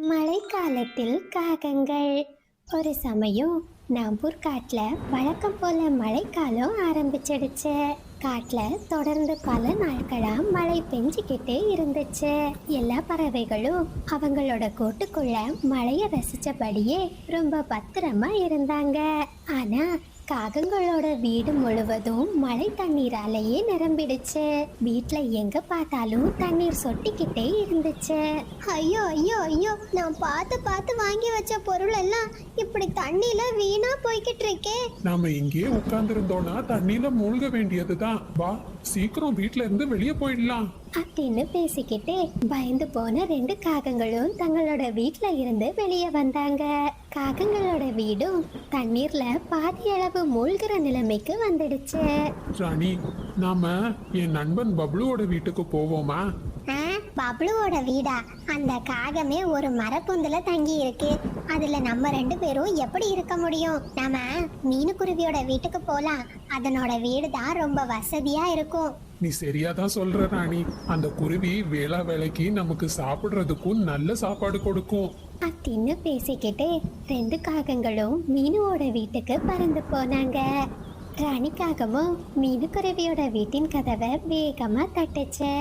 மழைக்காலத்தில் காகங்கள். ஒரு சமயம் நாம்பூர் காட்டுல வழக்கம் போல மழைக்காலம் ஆரம்பிச்சிடுச்சு. காட்டுல தொடர்ந்து பல நாட்களா மழை பெஞ்சுக்கிட்டே இருந்துச்சு. எல்லா பறவைகளும் அவங்களோட கூட்டுக்குள்ள மழைய ரசிச்சபடியே ரொம்ப பத்திரமா இருந்தாங்க. ஆனா காகங்களோட வீடு முழுவதும் மழை தண்ணீராலேயே நிரம்பிடுச்சு. வீட்டுல எங்க பார்த்தாலும் தண்ணீர் சொட்டிக்கிட்டே இருந்துச்சு. ஐயோ ஐயோ ஐயோ, நான் பார்த்து பார்த்து வாங்கி வச்ச பொருள் எல்லாம் இப்படி தண்ணியில வீணா போய்கிட்டு இருக்கே. நாம இங்கேயே உட்கார்ந்து இருந்தோம்னா தண்ணியில மூழ்க வேண்டியதுதான். வா, சீக்கிரம் வீட்ல இருந்து வெளியே போயிடலாம் அப்படின்னு பேசிக்கிட்டே பயந்து போன ரெண்டு காகங்களும் தங்களோட வீட்டுல இருந்து வெளியே வந்தாங்க. காகங்களோட வீடும் தண்ணீர்ல பாதி அளவு மூழ்கிற நிலைமைக்கு வந்துடுச்சு. ராணி, நாம என் நண்பன் பப்ளுவோட வீட்டுக்கு போவோமா? பப்ளுவோட வீடா? அந்த காகமே ஒரு மரப்பொந்துல தங்கி இருக்கு. அதுல நம்ம ரெண்டு பேரும் எப்படி இருக்க முடியும்? நாம மீனுக்குருவியோட வீட்டுக்கு போலாம். அதனோட வீடு தான் ரொம்ப வசதியா இருக்கும். நீ சரியாதான் சொல்ற ராணி. அந்த குருவி வேளா வேலைக்கு நமக்கு சாப்பிடுறதுக்கும் நல்ல சாப்பாடு கொடுக்கும் அப்படின்னு பேசிக்கிட்டு ரெண்டு காகங்களும் மீனுவோட வீட்டுக்கு பறந்து போனாங்க. ராணிக்காகமும் மீனுக்குருவியோட வீட்டின் கதவை வேகமா தட்டுச்சு.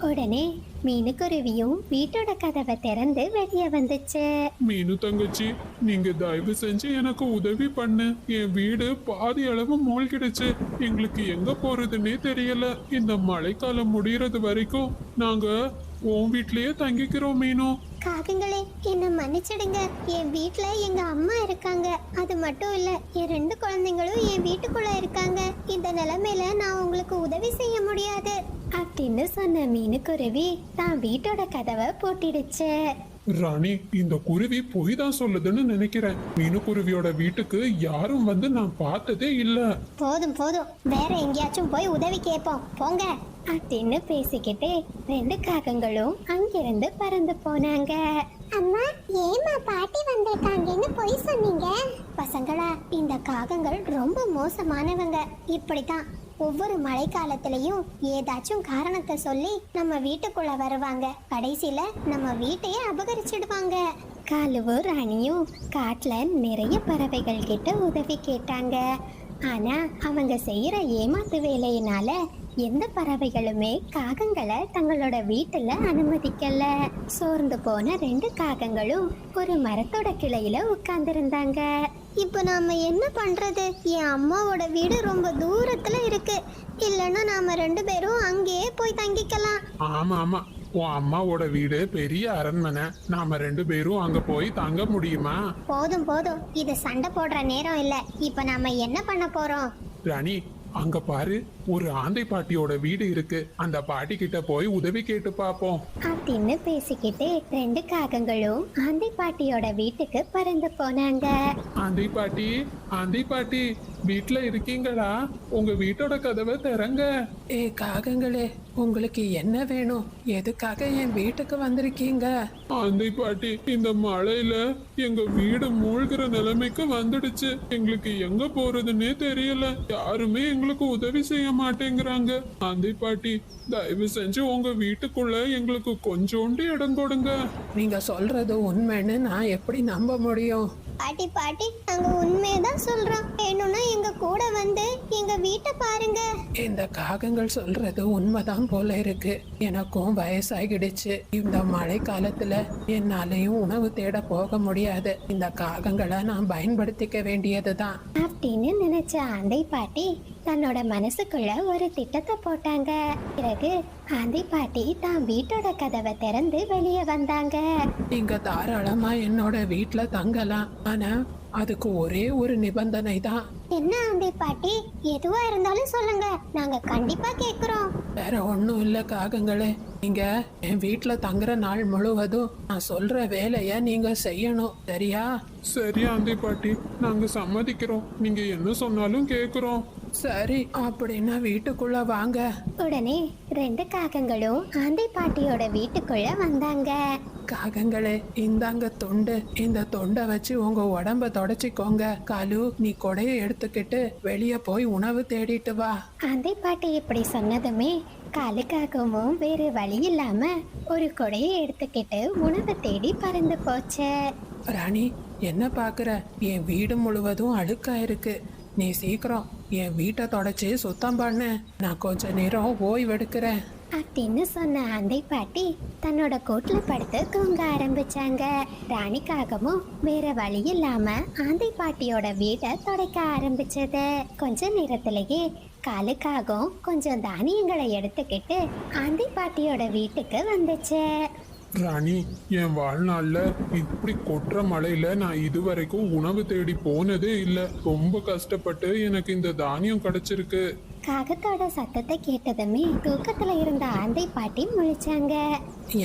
உடனே மீனுக்குருவியும் வீட்டோட கதவை திறந்து வெளியே வந்துச்சு. மீனு தங்கச்சி, நீங்க தயவு செஞ்சு எனக்கு உதவி பண்ணு. என் வீடு பாதி அளவு மூழ்கிடுச்சு. எங்களுக்கு எங்க போறதுன்னே தெரியல. இந்த மழைக்காலம் முடியறது வரைக்கும் நாங்க உன் வீட்லயே தங்கிக்கிறோம் மீனு. காகங்களே, என்ன மன்னிச்சிடுங்க. என் வீட்டுல எங்க அம்மா இருக்காங்க. அது மட்டும் இல்ல, என் ரெண்டு குழந்தைங்களும் என் வீட்டுக்குள்ள இருக்காங்க. இந்த நிலைமையில நான் உங்களுக்கு உதவி செய்ய முடியாது அப்படின்னு சொன்ன மீனுக்குருவி தான் வீட்டோட கதவை பூட்டிடுச்சு. ராணி, இந்த குருவி பொய் தான் சொல்லுதுன்னு நினைக்கிறேன். மீனுக்குருவியோட வீட்டுக்கு யாரும் வந்து நான் பார்த்ததே இல்ல. போதும் போதும், வேற எங்கேயாச்சும் போய் உதவி கேட்போம் போங்க அப்படின்னு பேசிக்கிட்டே ரெண்டு காகங்களும் அங்கிருந்து பறந்து போனாங்க. அம்மா, ஏமா பாட்டி வந்திருக்காங்கன்னு போய் சொன்னீங்க? பசங்களா, இந்த காகங்கள் ரொம்ப மோசமானவங்க. இப்படித்தான் ஒவ்வொரு மழைக்காலத்திலையும் ஏதாச்சும் காரணத்தை சொல்லி நம்ம வீட்டுக்குள்ள வருவாங்க. கடைசியில நம்ம வீட்டையே அபகரிச்சிடுவாங்க. காலுவும் ராணியும் காட்டுல நிறைய பறவைகள் கிட்ட உதவி கேட்டாங்க. ஆனா அவங்க செய்யற ஏமாத்து வேலையினால எந்த பறவைகளுமே காகங்களை தங்களோட வீட்டுல அனுமதிக்கல. சோர்ந்து போன ரெண்டு காகங்களும் ஒரு மரத்தோட கிளையில உட்கார்ந்திருந்தாங்க. இப்ப நாம என்ன பண்றது? என் அம்மாவோட வீடு ரொம்ப தூரத்துல இருக்கு. இல்லைன்னா நாம ரெண்டு பேரும் அங்கேயே போய் தங்கிக்கலாம். ஆமா ஆமா, உன் அம்மாவோட வீடு பெரிய அரண்மனை. நாம ரெண்டு பேரும் அங்க போய் தங்க முடியுமா? போதும் போதும், இது சண்டை போடுற நேரம் இல்ல. இப்ப நாம என்ன பண்ண போறோம்? ராணி, அங்க பாரு, ஒரு ஆந்தை பாட்டியோட வீடு இருக்கு. அந்த பாட்டி கிட்ட போய் உதவி கேட்டு பாப்போம் அப்படின்னு பேசிக்கிட்டு ரெண்டு காகங்களும் ஆந்தை பாட்டியோட வீட்டுக்கு பறந்து போனாங்க. ஆந்தை பாட்டி, ஆந்தை பாட்டி, வீட்டுல இருக்கீங்களா? உங்க வீட்டோட கதவை திறங்க. காகங்களே, உங்களுக்கு என்ன வேணும்? எதுக்காக என் வீட்டுக்கு வந்திருக்கீங்க? ஆந்தை பாட்டி, இந்த மழையில எங்க வீடு மூழ்கிற நிலைமைக்கு வந்துடுச்சு. எங்களுக்கு எங்க போறதுன்னே தெரியல. யாருமே எங்களுக்கு உதவி செய்ய மாட்டேங்கிறாங்க. ஆந்தை பாட்டி, தயவு செஞ்சு உங்க வீட்டுக்குள்ள எங்களுக்கு கொஞ்சோண்டு இடம் கொடுங்க. நீங்க சொல்றது உண்மைன்னு நான் எப்படி நம்ப முடியும்? பாட்டி பாட்டி, நாங்க உண்மையதான் சொல்றோம். வேணும்னா எங்க கூட வந்து எங்க வீட்டை பாருங்க. இந்த காகங்கள் சொல்றது உண்மைதான் போல இருக்கு. எனக்கும் வயசாகிடுச்சு. இந்த மழை காலத்துல என்னாலையும் உணவு தேட போக முடியாது. இந்த காகங்களை நான் பயன்படுத்திக்க வேண்டியதுதான் அப்படின்னு நினைச்ச ஆந்தை பாட்டி தன்னோட மனசுக்குள்ள ஒரு திட்டத்தை போட்டாங்க. பிறகு ஆந்தை பாட்டி தான் வீட்டோட கதவை திறந்து வெளியே வந்தாங்க. நீங்க தாராளமா என்னோட வீட்டுல தங்கலாம். ஆனா அதுக்கு ஒரே ஒரு நிபந்தனை தான். என்ன ஆந்தை பாட்டி? எதுவா இருந்தாலும் சொல்லுங்க, நாங்க கண்டிப்பா கேக்குறோம். வேற ஒண்ணும் இல்ல காகங்களே. நீங்க என் வீட்டுல தங்குற நாள் முழுவதும் நான் சொல்ற வேலைய நீங்க செய்யணும், சரியா? சரி ஆந்தை பாட்டி, நாங்க சம்மதிக்கிறோம். நீங்க என்ன சொன்னாலும் கேக்குறோம். சரி, அப்படின்னா வீட்டுக்குள்ள வாங்க. உடனே ரெண்டு காகங்களும் ஆந்தை பாட்டியோட வீட்டுக்குள்ள வந்தாங்க. காகங்களே, இந்தாங்க தொண்டு. இந்த தொண்டை வச்சு உங்க உடம்ப தொடச்சிக்கோங்க. காலு, நீ கொடைய எடுத்துக்கிட்டு வெளியே போய் உணவு தேடிட்டு வா. ஆந்தை பாட்டி இப்படி சொன்னதுமே காலுக்காகவும் வேறு வழி இல்லாம ஒரு கொடையை எடுத்துக்கிட்டு உணவை தேடி பறந்து போச்சு. ராணி, என்ன பார்க்குற? என் வீடு முழுவதும் அழுக்கா இருக்கு. நீ சீக்கிரம் என் வீட்டை தொடச்சி சுத்தம் பண்ண. நான் கொஞ்ச நேரம் ஓய்வெடுக்கிறேன் அப்படின்னு சொன்ன ஆந்தை பாட்டி தன்னோட கூட்டுல படுத்து தூங்க ஆரம்பிச்சாங்க. ராணிக்காகவும் வேற வழி இல்லாம ஆந்தை பாட்டியோட வீட்டை துடைக்க ஆரம்பிச்சது. கொஞ்ச நேரத்திலேயே காலுக்காகவும் கொஞ்சம் தானியங்களை எடுத்துக்கிட்டு ஆந்தை பாட்டியோட வீட்டுக்கு வந்துச்சு. ராணி, என் வாழ்நாள்ல இப்படி கொட்டுற மழையில நான் இதுவரைக்கும் உணவு தேடி போனதே இல்ல. ரொம்ப கஷ்டப்பட்டு எனக்கு இந்த தானியம் கிடைச்சிருக்கு. காகத்தோட சத்தத்தை கேட்டதுமே தூக்கத்துல இருந்த ஆந்தை பாட்டி முழிச்சாங்க.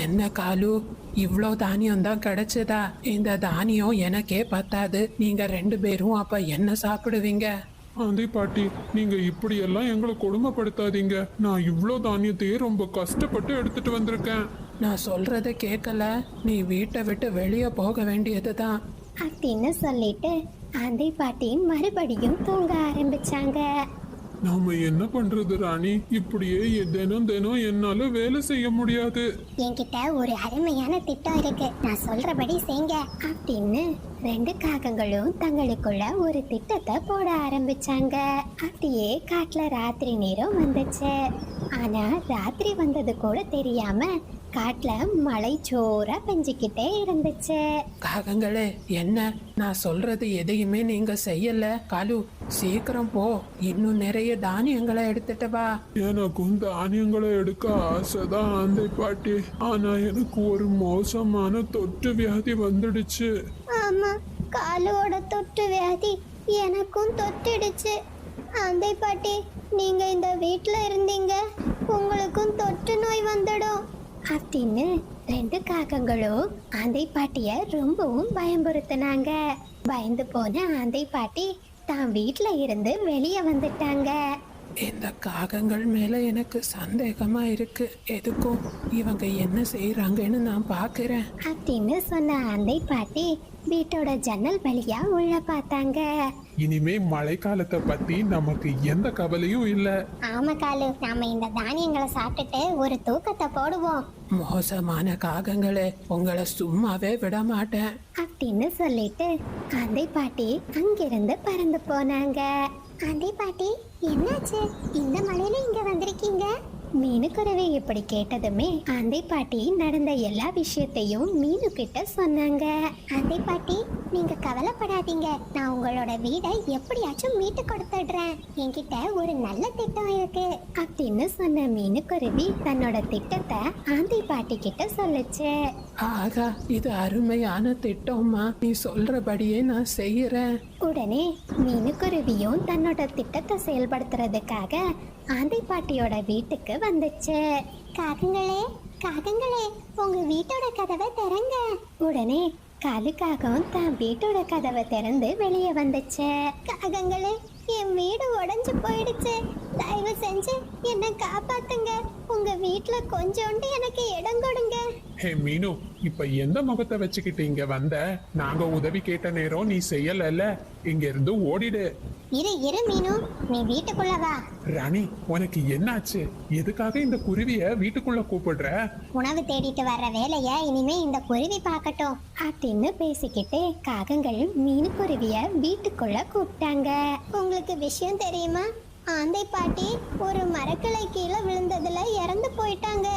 என்ன காலு, இவ்வளோ தானியம் தான் கிடைச்சதா? இந்த தானியம் எனக்கே பத்தாது. நீங்க 2 பேரும் அப்ப என்ன சாப்பிடுவீங்க? ஆந்தை பாட்டி, நீங்க இப்படி எல்லாம் எங்களை கொடுமைப்படுத்தாதீங்க. நான் இவ்ளோ தானியத்தையே ரொம்ப கஷ்டப்பட்டு எடுத்துட்டு வந்திருக்கேன். நான் சொல்றத கேட்கல? நீ வீட்டை விட்டு வெளியே போக வேண்டியதுதான். அப்படின்னு சொல்லிட்டு ஆந்தை பாட்டி மறுபடியும் தூங்க ஆரம்பிச்சாங்க. நாம என்ன பண்றது ராணி? இப்படியே தினம் தினம் என்னால வேலை செய்ய முடியாது. என்கிட்ட ஒரு அருமையான திட்டம் இருக்கு, நான் சொல்றபடி செய்யுங்க அப்படின்னு 2 காகங்களும் தங்களுக்குள்ள ஒரு திட்டத்தை போட ஆரம்பிச்சாங்க. அப்படியே காட்டுல ராத்திரி நேரம் வந்துச்சு. ஆனா ராத்திரி வந்தது கூட தெரியாம காட்டுல மழை ஜோரா பெஞ்சுக்கிட்டே இருந்துச்சு. காகங்களே, என்ன நான் சொல்றது எதையுமே நீங்க செய்யல. காலு, சீக்கிரம் போ, இன்னும் நிறைய தானியங்களை எடுத்துட்டு வா. எனக்கும் தானியங்களை எடுக்க ஆசைதான் ஆந்தை பாட்டி. ஆனா எனக்கு ஒரு மோசமான தொற்று வியாதி வந்துடுச்சு. ஆமா, காலோட தொற்று வியாதி எனக்கும் தொட்டுடுச்சு. ஆந்தை பாட்டி, நீங்க இந்த வீட்டுல இருந்தீங்க, உங்களுக்கும் தொற்று நோய் வந்துடும் அப்படின்னு 2 காகங்களும் ஆந்தை பாட்டிய ரொம்பவும் பயம்புறுத்தினாங்க. பயந்து போன ஆந்தை பாட்டி தான் வீட்டுல இருந்து வெளியே வந்துட்டாங்க. இந்த காகங்கள் மேல எனக்கு சந்தேகமா இருக்கு. எதுக்கும் இவங்க என்ன செய்யறாங்கன்னு நான் பாக்குறேன் அப்படின்னு சொன்ன ஆந்தை பாட்டி வீட்டோட ஜன்னல் வழியா உள்ள பார்த்தாங்க. இனிமே மழைக்காலத்தை பத்தி நமக்கு எந்த கவலையும் இல்ல. ஆமா காலு, நாம இந்த தானியங்களை சாப்பிட்டுட்டு ஒரு தூக்கத்தை போடுவோம். மோசமான காகங்களே, உங்களை சும்மாவே விட மாட்டேன் அப்படின்னு சொல்லிட்டு ஆந்தை பாட்டி அங்கிருந்து பறந்து போனாங்க. ஆந்தை பாட்டி, என்னாச்சு? இந்த மழையில இங்க வந்திருக்கீங்க? மீனுக்குறவை இப்படி கேட்டதுமே ஆந்தை பாட்டி நடந்த எல்லா விஷயத்தையும் மீனு கிட்ட சொன்னாங்க. ஆந்தை பாட்டி, நீங்க கவலைப்படாதீங்க, நான் உங்களோட வீடை எப்படியாச்சும் மீட்டு கொடுத்துடுறேன். என்கிட்ட ஒரு நல்ல திட்டம் இருக்கு அப்படின்னு சொன்ன மீனுக்குருவி தன்னோட திட்டத்தை ஆந்தை பாட்டி கிட்ட சொல்லுச்சு. ஆகா, இது அருமையான திட்டம்மா. நீ சொல்றபடியே நான் செய்யறேன். உடனே மீனுக்குருவியும் தன்னோட திட்டத்தை செயல்படுத்துறதுக்காக ஆந்தை பாட்டியோட வீட்டுக்கு வந்துச்சு. காகங்களே, காகங்களே, உங்க வீட்டோட கதவை திறங்க. உடனே காலுக்காகவும் தான் வீட்டோட கதவை திறந்து வெளியே வந்துச்சு. காகங்களே, என் வீடு உடைஞ்சு போயிடுச்சு, தயவு செஞ்சு என்ன காப்பாத்துங்க. உங்க வீட்டுல கொஞ்சோண்டு எனக்கு இடம் கொடுங்க. ஹே மீனு, இப்ப எந்த முகத்தை வச்சுக்கிட்டு இங்க வந்த? நாங்க உதவி கேட்ட நேரம் நீ செய்யலல்ல, இங்க இருந்து ஓடிடு. இரு மீனு, நீ வீட்டுக்குள்ள வா. ராணி, உனக்கு என்னாச்சு? எதுக்காக இந்த குருவிய வீட்டுக்குள்ள கூப்பிடுற? உணவு தேடிட்டு வர்ற வேலைய இனிமே இந்த குருவி பார்க்கட்டும் அப்படின்னு பேசிக்கிட்டு காகங்கள் மீனுக்குருவிய வீட்டுக்குள்ள கூப்பிட்டாங்க. உங்களுக்கு விஷயம் தெரியுமா? ஆந்தை பாட்டி ஒரு மரக்கிளை கீழே விழுந்ததுல இறந்து போயிட்டாங்க.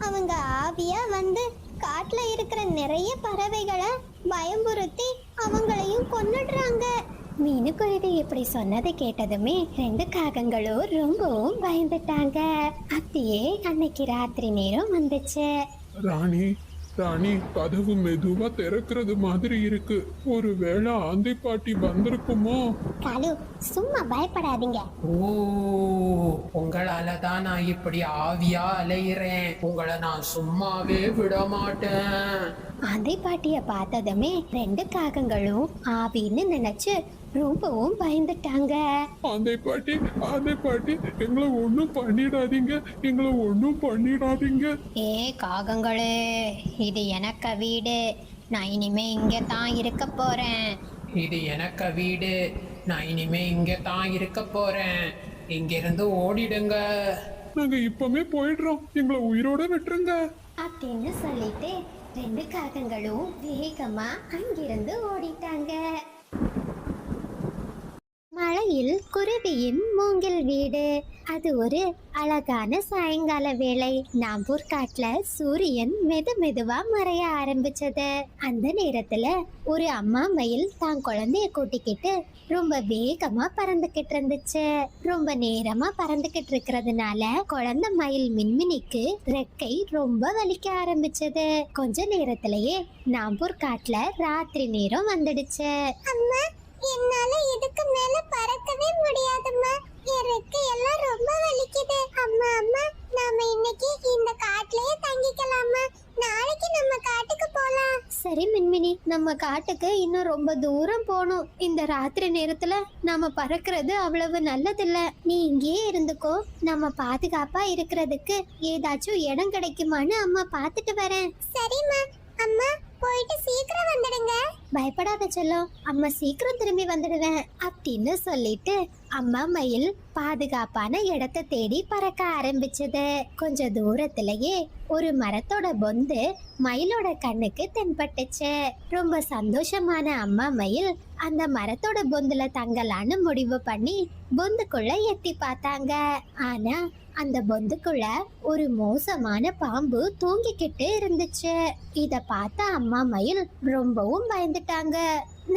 அவங்க ஆவியா வந்து காட்டுல இருக்கிற நிறைய பறவைகளை பயம்புறுத்தி அவங்களையும் கொன்னுடுறாங்க. மீனுக்குருவி இப்படி சொன்னதை கேட்டதுமே 2 காகங்களும் ரொம்பவும் பயந்துட்டாங்க. அப்படியே அன்னைக்கு ராத்திரி நேரம் வந்துச்சு. ராணி, ராணி, கதவு மெதுவா திறக்கிறது மாதிரி இருக்கு. ஒருவேளை ஆந்தை பாட்டி வந்திருக்குமோ? காலு, சும்மா பயப்படாதீங்க. ஓ, உங்களால தான் நான் இப்படி ஆவியா அலையிறேன். உங்களை நான் சும்மாவே விட மாட்டேன். ஆந்தை பாட்டிய பார்த்ததுமே 2 காகங்களும் ஆவின்னு நினைச்சு ரொம்பவும் பயந்துட்டாங்க. ஆந்தை பாட்டி, ஆந்தை பாட்டி, எங்களை ஒண்ணும் பண்ணிடாதீங்க, எங்களை ஒண்ணும் பண்ணிடாதீங்க. ஏ காகங்களே, இது எனக்கு வீடு, நான் இனிமே இங்க தான் இருக்க போறேன். இது எனக்கு வீடு, நான் இனிமே இங்க தான் இருக்க போறேன். இங்கிருந்து ஓடிடுங்க. நாங்க இப்பமே போயிடுறோம், எங்களை உயிரோட விட்டுருங்க. அப்படின்னு சொல்லிட்டு ரெண்டு காகங்களும் வேகமா அங்கிருந்து ஓடிட்டாங்க. மலையில் குருவியின் மூங்கில் வீடு. அது ஒரு அழகான சாயங்கால வேளை. நாம்பூர் காட்டுல சூரியன் மெதுவா மறைய ஆரம்பிச்சது. அந்த நேரத்துல ஒரு அம்மா மயில் தான் குழந்தைய கூட்டிக்கிட்டு ரொம்ப வேகமா பறந்துகிட்டு இருந்துச்சு. ரொம்ப நேரமா பறந்துகிட்டு இருக்கிறதுனால குழந்தை மயில் மின்மினிக்கு ரெக்கை ரொம்ப வலிக்க ஆரம்பிச்சது. கொஞ்ச நேரத்திலேயே நாம்பூர் காட்டுல ராத்திரி நேரம் வந்துடுச்சு. அம்மா, என்னால இதுக்கு மேல பறக்கவே முடியாதும்மா. என் ரெக்கை எல்லாம் ரொம்ப வலிக்குது. அம்மா அம்மா, நாம இன்னைக்கு இந்த காட்டுலயே தங்கிக்கலாமா? நாளைக்கு நம்ம காட்டுக்கு போலாம். சரி மின்மினி, நம்ம காட்டுக்கு இன்னும் ரொம்ப தூரம் போகணும். இந்த ராத்திரி நேரத்துல நாம பறக்கிறது அவ்வளவு நல்லதில்ல. நீ இங்கேயே இருந்துக்கோ. நம்ம பாதுகாப்பா இருக்கிறதுக்கு ஏதாச்சும் இடம் கிடைக்குமான்னு அம்மா பார்த்துட்டு வரேன். சரிம்மா. அம்மா, போயிட்டு சீக்கிரம் வந்துடுங்க. பயப்படாத செல்லம், அம்மா சீக்கிரம் திரும்பி வந்துடுவேன் அப்படின்னு சொல்லிட்டு அம்மா மயில் பாதுகாப்பான இடத்தை தேடி பறக்க ஆரம்பிச்சது. கொஞ்ச தூரத்திலேயே ஒரு மரத்தோட பொந்து மயிலோட கண்ணுக்கு தென்பட்டுச்சு. ரொம்ப சந்தோஷமான அம்மா மயில் அந்த மரத்தோட பொந்துல தங்கலான்னு முடிவு பண்ணி பொந்துக்குள்ள எட்டி பார்த்தாங்க. ஆனா அந்த பொந்துக்குள்ள ஒரு மோசமான பாம்பு தூங்கிக்கிட்டு இருந்துச்சு. இத பார்த்த அம்மா மயில் ரொம்பவும் பயந்துட்டாங்க.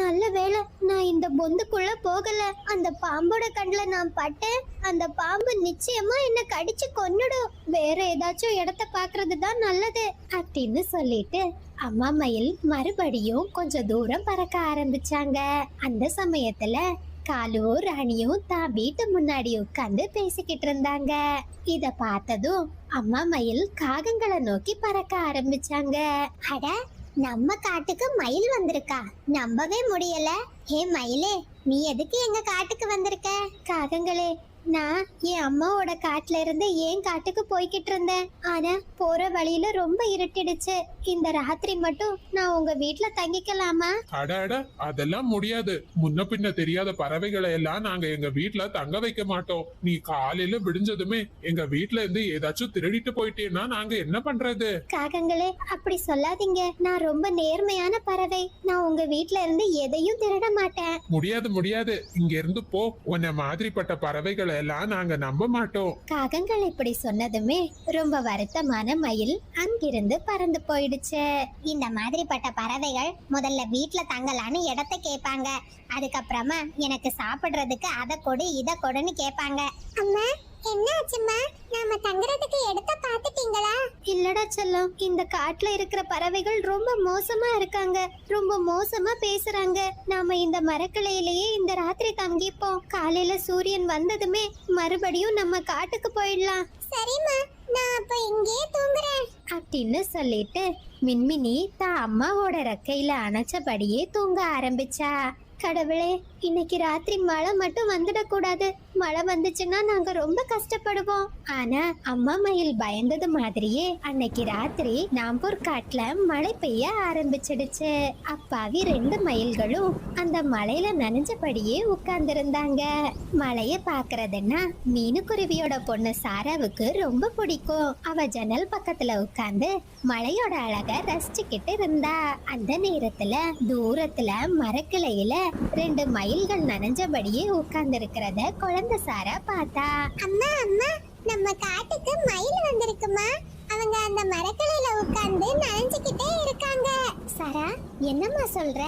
நல்ல வேளை நான் இந்த பொந்துக்குள்ள போகல. அந்த பாம்போட கண்ணுல நான் பட்டேன். அந்த பாம்பு நிச்சயமா என்ன கடிச்சு கொன்னுடும். வேற ஏதாச்சும் இடத்த பாக்குறது தான் நல்லது அப்படின்னு சொல்லிட்டு அம்மா மயில் மறுபடியும் கொஞ்ச தூரம் பறக்க ஆரம்பிச்சாங்க. அந்த சமயத்துல காலுவும் ராணியும் தான் வீட்டு முன்னாடி உட்கார்ந்து பேசிக்கிட்டு இருந்தாங்க. இத பார்த்ததும் அம்மா மயில் காகங்களை நோக்கி பறக்க ஆரம்பிச்சாங்க. அட, நம்ம காட்டுக்கு மயில் வந்திருக்கா? நம்பவே முடியல. ஹே மயிலே, நீ எதுக்கு எங்க காட்டுக்கு வந்திருக்க? காகங்களே, நான் என் அம்மாவோட காட்டுல இருந்து என் காட்டுக்கு போய்கிட்டு இருந்தேன். ஆனா போற வழியில ரொம்ப இருட்டிடுச்சு. இந்த ராத்திரி மட்டும் நான் உங்க வீட்டுல தங்கிக்கலாமா? அட, அதெல்லாம் முடியாது. முன்ன பின்ன தெரியாத பறவைகளை எல்லாம் நாங்க எங்க வீட்டுல தங்க வைக்க மாட்டோம். நீ காலையில விடிஞ்சதுமே எங்க வீட்டுல இருந்து ஏதாச்சும் திருடிட்டு போயிட்டேன்னா நாங்க என்ன பண்றது? காகங்களே, அப்படி சொல்லாதீங்க. நான் ரொம்ப நேர்மையான பறவை. நான் உங்க வீட்டுல இருந்து எதையும் திருட மாட்டேன். முடியாது, இங்க இருந்து போ. உன்ன மாதிரிப்பட்ட பறவைகளை எல்லாம் நாங்க நம்ப மாட்டோம். காகங்கள் இப்படி சொன்னதுமே ரொம்ப வருத்தமான மயில் அங்கிருந்து பறந்து போயிடுச்சு. இந்த மாதிரிப்பட்ட பறவைகள் முதல்ல வீட்டுல தங்கலான்னு இடத்தை கேட்பாங்க. அதுக்கப்புறமா எனக்கு சாப்பிடுறதுக்கு அதை கொடு இதை கொடுன்னு கேட்பாங்க. அம்மா, என்ன ஆச்சும்மா? நாம தங்குறதுக்கு இடத்த பாத்துட்டீங்களா? இல்லடா செல்லம், இந்த காட்டுல இருக்கிற பறவைகள் ரொம்ப மோசமா இருக்காங்க. ரொம்ப மோசமா பேசுறாங்க. நாம இந்த மரக்கிளையிலேயே இந்த ராத்திரி தங்கிப்போம். காலையில சூரியன் வந்ததுமே மறுபடியும் நம்ம காட்டுக்கு போயிடலாம். சரிம்மா, நான் அப்ப இங்கே தூங்குறேன் அப்படின்னு சொல்லிட்டு மின்மினி தான் அம்மாவோட ரெக்கையில அணைச்சபடியே தூங்க ஆரம்பிச்சா. கடவுளே, இன்னைக்கு ராத்திரி மழை மட்டும் வந்துடக்கூடாது. மழை வந்துச்சுன்னா நாங்க ரொம்ப கஷ்டப்படுவோம். ஆனா அம்மா மயில் பயந்தது மாதிரியே அன்னைக்கு ராத்திரி நாம்பூர் காட்டுல மழை பெய்ய ஆரம்பிச்சிடுச்சு. அப்பாவி ரெண்டு மயில்களும் அந்த மழையில நனைஞ்சபடியே உட்கார்ந்து இருந்தாங்க. மழைய பாக்குறதுன்னா மீனுக்குருவியோட பொண்ணு சாராவுக்கு ரொம்ப பிடிக்கும். அவ ஜன்னல் பக்கத்துல உட்கார்ந்து மழையோட அழக ரசிச்சுக்கிட்டு இருந்தா. அந்த நேரத்துல தூரத்துல மரக்கிளையில ரெண்டு மயில்கள் நனைஞ்சபடியே உட்கார்ந்து இருக்கிறத குழந்தை சாரா பார்த்தா. அம்மா அம்மா, நம்ம காட்டுக்கு மயில் வந்திருக்குமா? அவங்க அந்த மரக்கிளையில உட்கார்ந்து நனைஞ்சுக்கிட்டே இருக்காங்க. சாரா, என்னம்மா சொல்ற?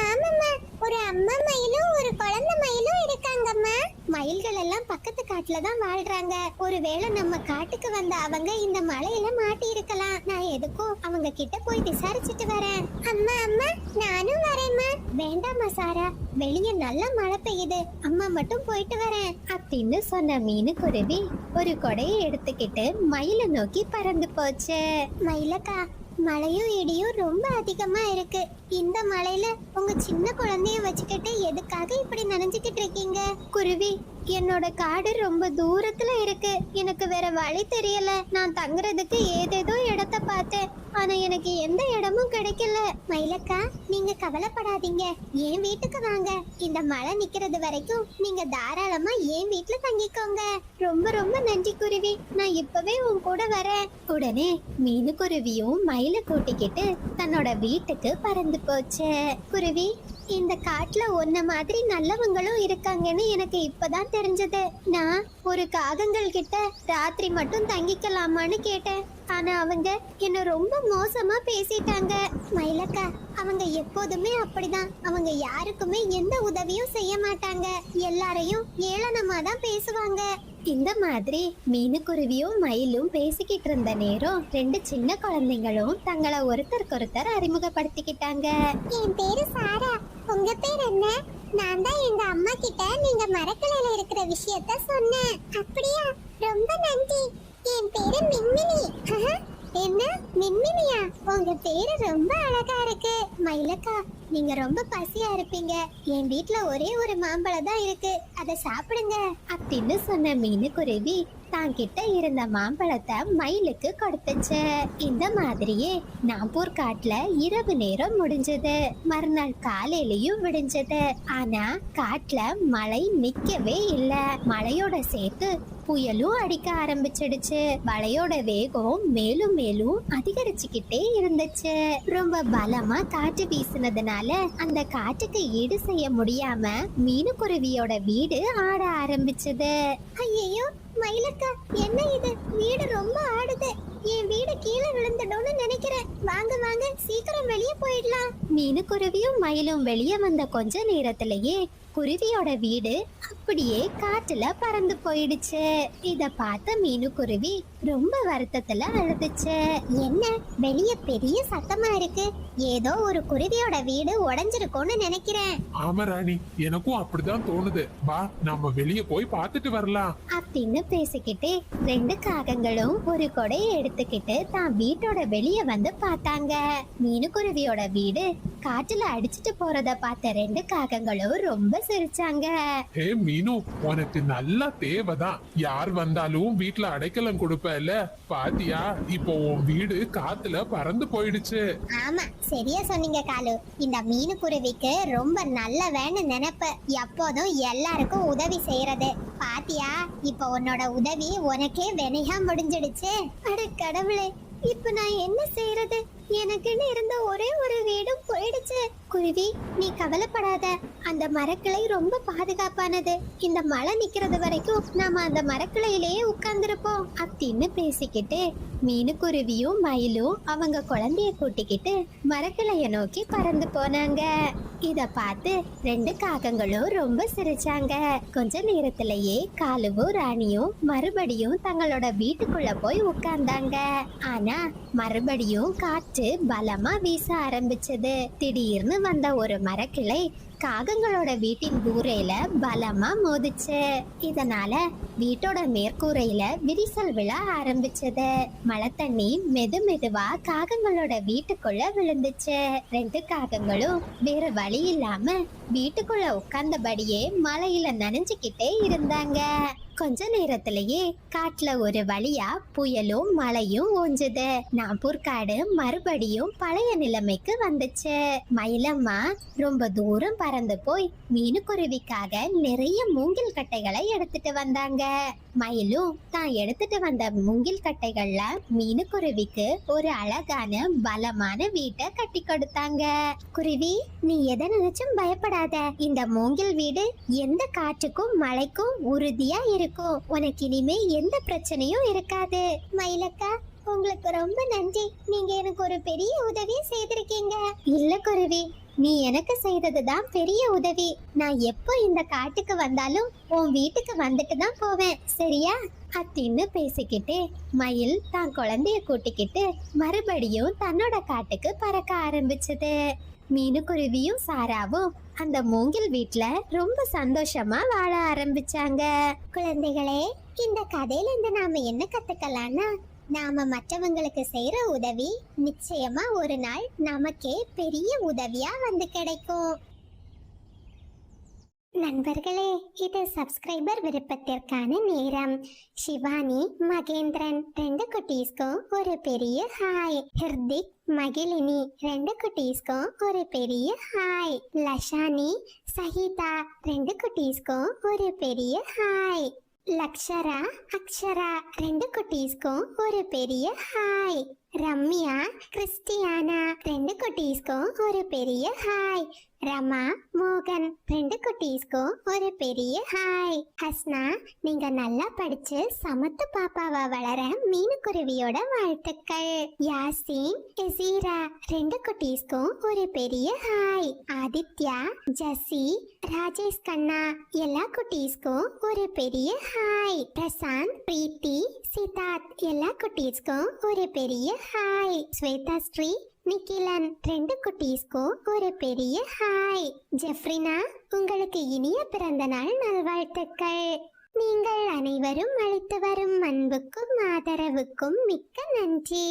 ஆமாம்மா, ஒரு அம்மா மயிலும் ஒரு குழந்தை மயிலும் இருக்காங்கம்மா. மயில்கள் எல்லாம் பக்கத்து காட்டுல தான் வாழ்றாங்க. ஒருவேளை நம்ம காட்டுக்கு வந்த அவங்க இந்த மலையில மாட்டி இருக்கலாம். நான் எதுக்கும் அவங்க கிட்ட போய் விசாரிச்சுட்டு வரேன். அம்மா அம்மா, நானும் வரேம்மா. வேண்டாமா சாரா, வெளியே நல்ல மழை பெய்யுது. அம்மா மட்டும் போயிட்டு வரேன் அப்படின்னு சொன்ன மீனுக்குருவி ஒரு கொடையை எடுத்துக்கிட்டு மயிலை நோக்கி பறந்து போச்சு. மயிலக்கா, மழையும் இடியும் ரொம்ப அதிகமா இருக்கு. இந்த மழையில உங்க சின்ன குழந்தைய வச்சுக்கிட்டு எதுக்காக இப்படி நனைஞ்சுக்கிட்டு இருக்கீங்க? குருவி, என்னோட காடு ரொம்ப தூரத்துல இருக்கு. எனக்கு வேற வழி தெரியல. நான் தங்குறதுக்கு ஏதேதோ இடத்த பார்த்தேன். ஆனா எனக்கு எந்த இடமும் கிடைக்கல. மயிலக்கா, நீங்க கவலைப்படாதீங்க, என் வீட்டுக்கு வாங்க. இந்த மழை நிக்கிறது வரைக்கும் நீங்க தாராளமா என் வீட்டுல தங்கிக்கோங்க. ரொம்ப ரொம்ப நன்றி குருவி, நான் இப்பவே உன் கூட வரேன். உடனே மீனுக்குருவியும் மயில கூட்டிக்கிட்டு தன்னோட வீட்டுக்கு பறந்து போச்சு. குருவி, இந்த காட்டுல ஒன்ன மாதிரி நல்லவங்களும் இருக்காங்கன்னு எனக்கு இப்பதான் தெரிஞ்சது. நான் ஒரு காகங்கள் கிட்ட ராத்திரி மட்டும் தங்கிக்கலாமான்னு கேட்டேன். ஆனா அவங்க என்ன ரொம்ப மோசமா பேசிட்டாங்க. மயிலக்கா, அவங்க எப்போதுமே அப்படிதான். அவங்க யாருக்குமே எந்த உதவியும் செய்ய மாட்டாங்க. எல்லாரையும் ஏளனமா தான் பேசுவாங்க. இந்த மாதிரி மீனுக்குருவியும் மயிலும் பேசிக்கிட்டு இருந்த நேரம் 2 சின்ன குழந்தைங்களும் தங்களை ஒருத்தருக்கொருத்தர் அறிமுகப்படுத்திக்கிட்டாங்க. என் பேரு சாரா, உங்க பேர் என்ன? நான் தான் எங்க அம்மா கிட்ட நீங்க மரக்கிளையில இருக்கிற விஷயத்த சொன்னேன். அப்படியா? ரொம்ப நன்றி. என் பேரு மின்மினி. என்ன மின்மினியா? உங்க பேரு ரொம்ப அழகா இருக்கு. மயிலக்கா, நீங்க ரொம்ப பசியா இருப்பீங்க. என் வீட்ல ஒரே ஒரு மாம்பழம் தான் இருக்கு, அதை சாப்பிடுங்க அப்படின்னு சொன்ன மீனுக்குருவி தான்கிட்ட இருந்த மாம்பழத்தை மயிலுக்கு கொடுத்துச்சு. இந்த மாதிரியே நாம்பூர் காட்டுல இரவு நேரம் முடிஞ்சது. மறுநாள் காலையிலயும் விடிஞ்சது. ஆனா காட்டுல மழை நிக்கவே இல்ல. மழையோட சேர்த்து புயலும் அடிக்க ஆரம்பிச்சிடுச்சு. மழையோட வேகம் மேலும் மேலும் அதிகரிச்சுக்கிட்டே இருந்துச்சு. ரொம்ப பலமா காற்று வீசினதுனால அந்த காற்றுக்கு ஈடு செய்ய முடியாம மீனுக்குருவியோட வீடு ஆட ஆரம்பிச்சது. ஐயோ மயிலக்கா, என்ன இது? வீடு ரொம்ப ஆடுது. என் வீடு கீழே விழுந்துடும்னு நினைக்கிறேன். வாங்க வாங்க, சீக்கிரம் வெளியே போயிடலாம். மீனுக்குருவியும் மயிலும் வெளியே வந்த கொஞ்ச நேரத்திலேயே குருவியோட வீடு அப்படியே காட்டுல பறந்து போயிடுச்சு. இத பார்த்த மீனுக்குருவி ரொம்ப வருத்தத்துல அழுதுச்சு. என்ன வெளிய பெரிய சத்தமா இருக்கு? ஏதோ ஒரு குருவியோட வீடு உடைஞ்சிருக்கும்னு நினைக்கிறேன். ஆமா ராணி, எனக்கும் அப்படிதான் தோணுது. வா, நம்ம வெளியே போய் பார்த்துட்டு வரலாம் அப்படின்னு பேசிக்கிட்டே 2 காகங்களும் ஒரு கொடையை எடுத்துக்கிட்டு தான் வீட்டோட வெளிய வந்து பார்த்தாங்க. மீனுக்குருவியோட வீடு காட்டுல அடிச்சிட்டு போறத பார்த்த 2 காகங்களும் ரொம்ப சிரிச்சாங்க. ஹே மீனு, உனக்கு நல்லா தேவைதான். யார் வந்தாலும் வீட்டுல அடைக்கலம் கொடுப்பல. பாத்தியா, இப்போ உன் வீடு காத்துல பறந்து போயிடுச்சு. ஆமா, சரியா சொன்னீங்க காலு. இந்த மீனுக்குருவிக்கு ரொம்ப நல்ல வேணும் நினைப்பு. எப்போதும் எல்லாருக்கும் உதவி செய்யறது. பாத்தியா, இப்போ உன்னோட உதவி உனக்கே வினையா முடிஞ்சிடுச்சு. அட கடவுளே, இப்ப நான் என்ன செய்யறது? எனக்குன்னு இருந்த ஒரே ஒரு வீடும் போயிடுச்சு. குருவி, நீ கவலைப்படாத. அந்த மரக்கிளை ரொம்ப பாதுகாப்பானது. இந்த மழை நிக்கிறது வரைக்கும் நாம அந்த மரக்கிளையிலேயே உட்கார்ந்துருப்போம் அப்படின்னு பேசிக்கிட்டு மீனுக்குருவியும் மயிலும் அவங்க குழந்தைய கூட்டிக்கிட்டு மரக்கிளைய நோக்கி பறந்து போனாங்க. இத பார்த்து 2 காகங்களும் ரொம்ப சிரிச்சாங்க. கொஞ்ச நேரத்திலேயே காலுவும் ராணியும் மறுபடியும் தங்களோட வீட்டுக்குள்ள போய் உட்கார்ந்தாங்க. ஆனா மறுபடியும் காற்று பலமா வீச ஆரம்பிச்சது. திடீர்னு வந்த ஒரு மரக்கிளை காகங்களோட வீட்டின் கூரையில பலமா மோதிச்சு. இதனால வீட்டோட மேற்கூரையில விரிசல் விழ ஆரம்பிச்சது. மழை தண்ணி மெது மெதுவா காகங்களோட வீட்டுக்குள்ள விழுந்துச்சு. 2 காகங்களும் வேற வழி இல்லாம வீட்டுக்குள்ள உட்கார்ந்தபடியே மழையில நனைஞ்சுக்கிட்டே இருந்தாங்க. கொஞ்ச நேரத்திலேயே காட்டுல ஒரு வழியா புயலும் மழையும் ஓஞ்சது. நாம்பூர் காடு மறுபடியும் பழைய நிலைமைக்கு வந்துச்சு. மயிலம்மா ரொம்ப தூரம் பறந்து போய் மீனுக்குருவிக்காக நிறைய மூங்கில் கட்டைகளை எடுத்துட்டு வந்தாங்க. மயிலும் தான் எடுத்துட்டு வந்த மூங்கில் கட்டைகள்ல மீனுக்குருவிக்கு ஒரு அழகான பலமான வீட்டை கட்டி கொடுத்தாங்க. குருவி, நீ எதை நினைச்சும் பயப்படாத. இந்த மூங்கில் வீடு எந்த காற்றுக்கும் மழைக்கும் உறுதியா இருக்கும். உனக்கு இனிமே எந்த பிரச்சனையும் இருக்காது. மயிலக்கா, உங்களுக்கு ரொம்ப நன்றி. நீங்க எனக்கு ஒரு பெரிய உதவி செய்திருக்கீங்க. இல்ல குருவி, நீ எனக்கு செய்ததுதான் பெரிய உதவி. நான் எப்போ இந்த காட்டுக்கு வந்தாலும் உன் வீட்டுக்கு வந்துட்டு தான் போவேன், சரியா? அப்படின்னு பேசிக்கிட்டே மயில் தான் குழந்தைய கூட்டிக்கிட்டு மறுபடியும் தன்னோட காட்டுக்கு பறக்க ஆரம்பிச்சது. மீனுக்குருவியும் சாராவும் அந்த மூங்கில் வீட்ல ரொம்ப சந்தோஷமா வாழ ஆரம்பிச்சாங்க. குழந்தைகளே, இந்த கதையில இருந்து நாம என்ன கத்துக்கலாம்னா, நாம மற்றவங்களுக்கு செய்யற உதவி நிச்சயமா ஒரு நாள் நமக்கே பெரிய உதவியா வந்து கிடைக்கும். நண்பர்களே, இது சப்ஸ்கிரைபர் விருப்பத்திற்கான நேரம். சிவானி மகேந்திரன் 2 குட்டீஸ்க்கும் ஒரு பெரிய ஹாய். ஹிர்திக் மகிழினி 2 குட்டீஸ்க்கும் ஒரு பெரிய ஹாய். லஷானி சஹிதா 2 குட்டீஸ்க்கும் ஒரு பெரிய ஹாய். லக்ஷரா அக்ஷரா 2 குட்டீஸ்க்கும் ஒரு பெரிய ஹாய். ரம்யா கிறிஸ்டியானா 2 குட்டீஸ்க்கும் ஒரு பெரிய ஹாய். ரமா மோகன் 2 குட்டீஸ்க்கும் ஒரு பெரிய ஹாய். ஹஸ்னா, நீங்க நல்லா படிச்சு சமத்து பாப்பாவா வளர மீனுக்குருவியோட வாழ்த்துக்கள். யாசின் எசீரா 2 குட்டீஸ்க்கும் ஒரு பெரிய ஹாய். ஆதித்யா ஜசி ராஜேஷ் கண்ணா எல்லா குட்டீஸ்க்கும் ஒரு பெரிய ஹாய். பிரசாந்த் பிரீத்தி சித்தார்த் எல்லா குட்டீஸ்க்கும் ஒரு பெரிய ஹாய். ஸ்வேதா ஸ்ரீ நிக்கிலன் 2 குட்டீஸ்க்கும் ஒரு பெரிய ஹாய். ஜெஃப்ரினா, உங்களுக்கு இனிய பிறந்த நாள் நல்வாழ்த்துக்கள். நீங்கள் அனைவரும் அளித்து வரும் அன்புக்கும் ஆதரவுக்கும் மிக்க நன்றி.